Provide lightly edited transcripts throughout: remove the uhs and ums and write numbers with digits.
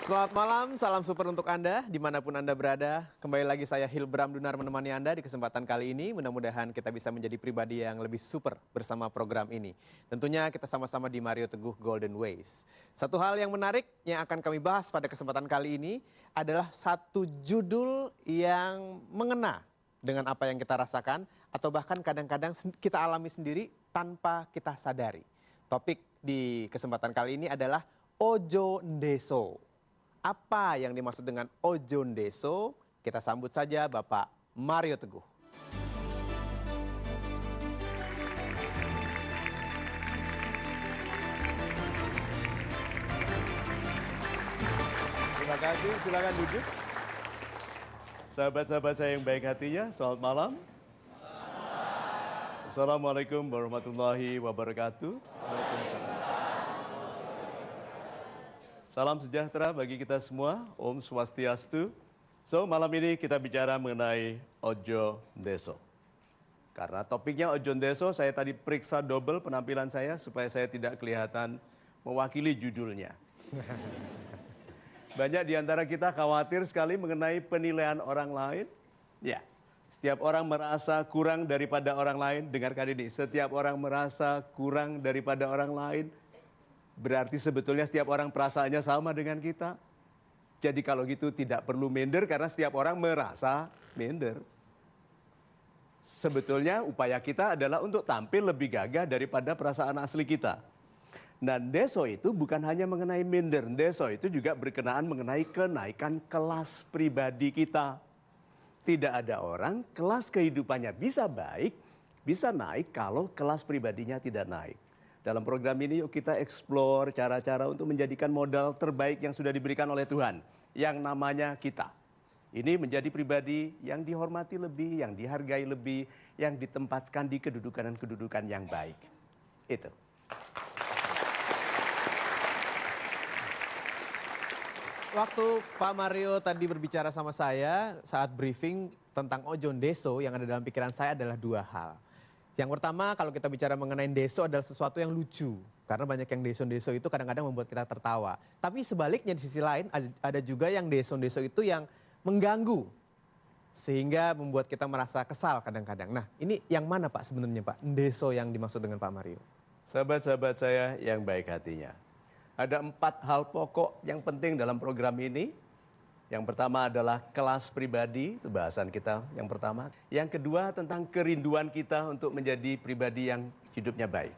Selamat malam, salam super untuk Anda, dimanapun Anda berada. Kembali lagi saya Hilbram Dunar menemani Anda di kesempatan kali ini. Mudah-mudahan kita bisa menjadi pribadi yang lebih super bersama program ini. Tentunya kita sama-sama di Mario Teguh Golden Ways. Satu hal yang menarik yang akan kami bahas pada kesempatan kali ini adalah satu judul yang mengena dengan apa yang kita rasakan atau bahkan kadang-kadang kita alami sendiri tanpa kita sadari. Topik di kesempatan kali ini adalah Ojo Ndeso. Apa yang dimaksud dengan Ojo Ndeso? Kita sambut saja Bapak Mario Teguh. Terima kasih, silakan duduk. Sahabat-sahabat saya yang baik hatinya, selamat malam. Assalamualaikum warahmatullahi wabarakatuh. Waalaikumsalam. Salam sejahtera bagi kita semua, Om Swastiastu. So, malam ini kita bicara mengenai Ojo Ndeso. Karena topiknya Ojo Ndeso, saya tadi periksa double penampilan saya supaya saya tidak kelihatan mewakili judulnya. Banyak di antara kita khawatir sekali mengenai penilaian orang lain. Ya, setiap orang merasa kurang daripada orang lain. Dengarkan ini, setiap orang merasa kurang daripada orang lain. Berarti sebetulnya setiap orang perasaannya sama dengan kita. Jadi kalau gitu tidak perlu minder karena setiap orang merasa minder. Sebetulnya upaya kita adalah untuk tampil lebih gagah daripada perasaan asli kita. Dan Ndeso itu bukan hanya mengenai minder. Ndeso itu juga berkenaan mengenai kenaikan kelas pribadi kita. Tidak ada orang kelas kehidupannya bisa baik, bisa naik kalau kelas pribadinya tidak naik. Dalam program ini yuk kita eksplor cara-cara untuk menjadikan modal terbaik yang sudah diberikan oleh Tuhan. Yang namanya kita. Ini menjadi pribadi yang dihormati lebih, yang dihargai lebih, yang ditempatkan di kedudukan yang baik. Itu. Waktu Pak Mario tadi berbicara sama saya saat briefing tentang Ojo Ndeso, yang ada dalam pikiran saya adalah dua hal. Yang pertama, kalau kita bicara mengenai ndeso adalah sesuatu yang lucu. Karena banyak yang ndeso-ndeso itu kadang-kadang membuat kita tertawa. Tapi sebaliknya di sisi lain ada juga yang ndeso-ndeso itu yang mengganggu. Sehingga membuat kita merasa kesal kadang-kadang. Nah, ini yang mana Pak sebenarnya Pak? Ndeso yang dimaksud dengan Pak Mario. Sahabat-sahabat saya yang baik hatinya. Ada 4 hal pokok yang penting dalam program ini. Yang pertama adalah kelas pribadi, itu bahasan kita yang pertama. Yang kedua tentang kerinduan kita untuk menjadi pribadi yang hidupnya baik.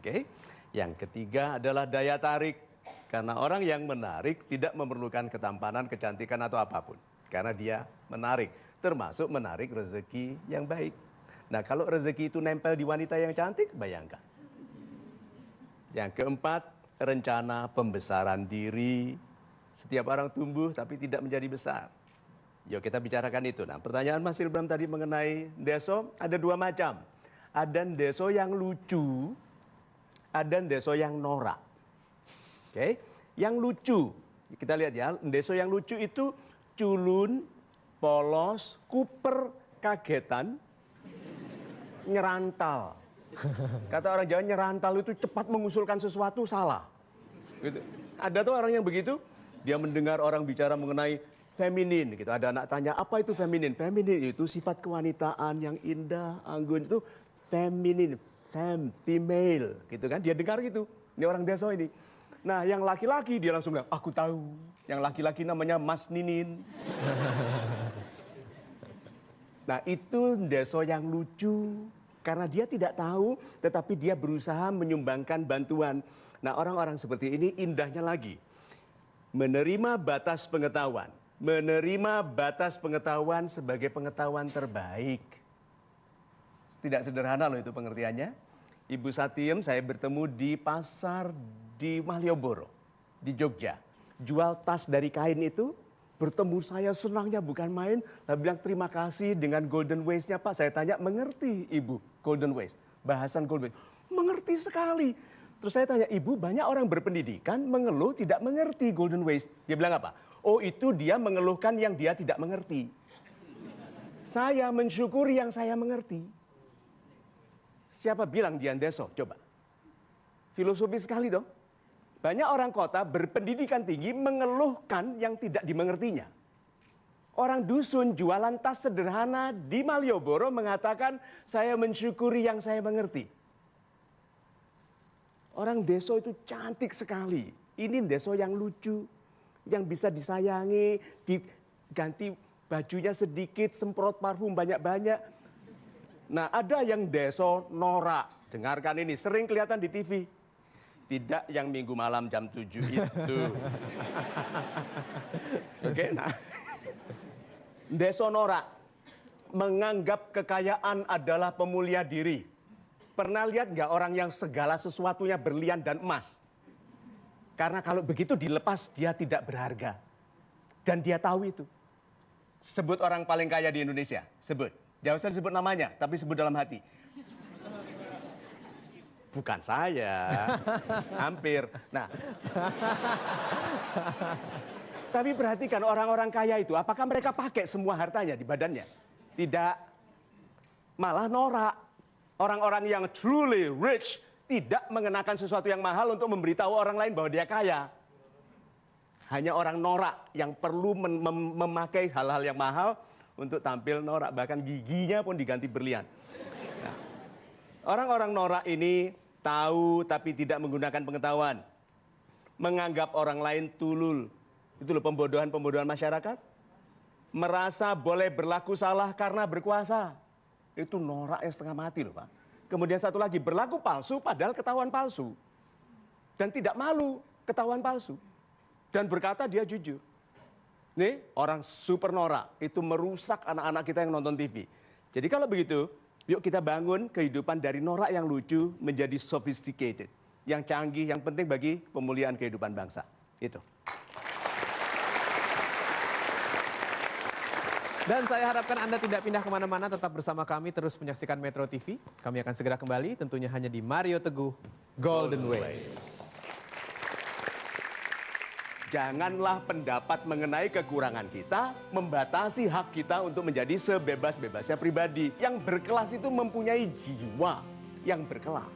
Oke. Yang ketiga adalah daya tarik. Karena orang yang menarik tidak memerlukan ketampanan, kecantikan atau apapun. Karena dia menarik, termasuk menarik rezeki yang baik. Nah, kalau rezeki itu nempel di wanita yang cantik, bayangkan. Yang keempat, rencana pembesaran diri. Setiap orang tumbuh tapi tidak menjadi besar. Yuk kita bicarakan itu. Nah, pertanyaan Mas Hilbram tadi mengenai ndeso ada 2 macam. Ada ndeso yang lucu, ada ndeso yang norak. Oke, yang lucu. Kita lihat ya, ndeso yang lucu itu culun, polos, kuper, kagetan, nyerantal. Kata orang Jawa nyerantal itu cepat mengusulkan sesuatu salah. Gitu. Ada tuh orang yang begitu. Dia mendengar orang bicara mengenai feminin gitu. Ada anak tanya, apa itu feminin? Feminin itu sifat kewanitaan yang indah, anggun itu feminin, female gitu kan. Dia dengar gitu. Ini orang Ndeso ini. Nah, yang laki-laki dia langsung bilang, aku tahu. Yang laki-laki namanya Mas Ninin. Nah, itu Ndeso yang lucu. Karena dia tidak tahu, tetapi dia berusaha menyumbangkan bantuan. Nah, orang-orang seperti ini indahnya lagi. Menerima batas pengetahuan. Menerima batas pengetahuan sebagai pengetahuan terbaik. Tidak sederhana loh itu pengertiannya. Ibu Satiem saya bertemu di pasar di Malioboro, di Jogja. Jual tas dari kain itu, bertemu saya senangnya bukan main. Lalu bilang terima kasih dengan Golden Ways-nya Pak. Saya tanya, mengerti Ibu Golden Ways? Bahasan Golden Ways. Mengerti sekali. Terus saya tanya, Ibu banyak orang berpendidikan mengeluh tidak mengerti Golden Ways. Dia bilang apa? Oh itu dia mengeluhkan yang dia tidak mengerti. Saya mensyukuri yang saya mengerti. Siapa bilang dia ndeso? Coba. Filosofi sekali dong. Banyak orang kota berpendidikan tinggi mengeluhkan yang tidak dimengertinya. Orang dusun jualan tas sederhana di Malioboro mengatakan, saya mensyukuri yang saya mengerti. Orang deso itu cantik sekali. Ini deso yang lucu, yang bisa disayangi, diganti bajunya sedikit, semprot parfum banyak-banyak. Nah, ada yang deso norak. Dengarkan ini, sering kelihatan di TV. Tidak yang minggu malam jam 7 itu. Oke, nah. Deso norak menganggap kekayaan adalah pemulia diri. Pernah lihat nggak orang yang segala sesuatunya berlian dan emas? Karena kalau begitu dilepas dia tidak berharga. Dan dia tahu itu. Sebut orang paling kaya di Indonesia, sebut. Jangan usah sebut namanya, tapi sebut dalam hati. Bukan saya, hampir. Nah, tapi perhatikan orang-orang kaya itu, apakah mereka pakai semua hartanya di badannya? Tidak, malah norak. Orang-orang yang truly rich tidak mengenakan sesuatu yang mahal untuk memberitahu orang lain bahwa dia kaya. Hanya orang norak yang perlu memakai hal-hal yang mahal untuk tampil norak, bahkan giginya pun diganti berlian. Nah, orang-orang norak ini tahu tapi tidak menggunakan pengetahuan. Menganggap orang lain tulul. Itu loh pembodohan-pembodohan masyarakat. Merasa boleh berlaku salah karena berkuasa. Itu norak yang setengah mati loh Pak. Kemudian satu lagi, berlaku palsu padahal ketahuan palsu. Dan tidak malu ketahuan palsu. Dan berkata dia jujur. Nih orang super norak, itu merusak anak-anak kita yang nonton TV. Jadi kalau begitu, yuk kita bangun kehidupan dari norak yang lucu menjadi sophisticated. Yang canggih, yang penting bagi pemulihan kehidupan bangsa. Itu. Dan saya harapkan Anda tidak pindah kemana-mana, tetap bersama kami, terus menyaksikan Metro TV. Kami akan segera kembali, tentunya hanya di Mario Teguh Golden Ways. Janganlah pendapat mengenai kekurangan kita membatasi hak kita untuk menjadi sebebas-bebasnya pribadi. Yang berkelas itu mempunyai jiwa yang berkelas.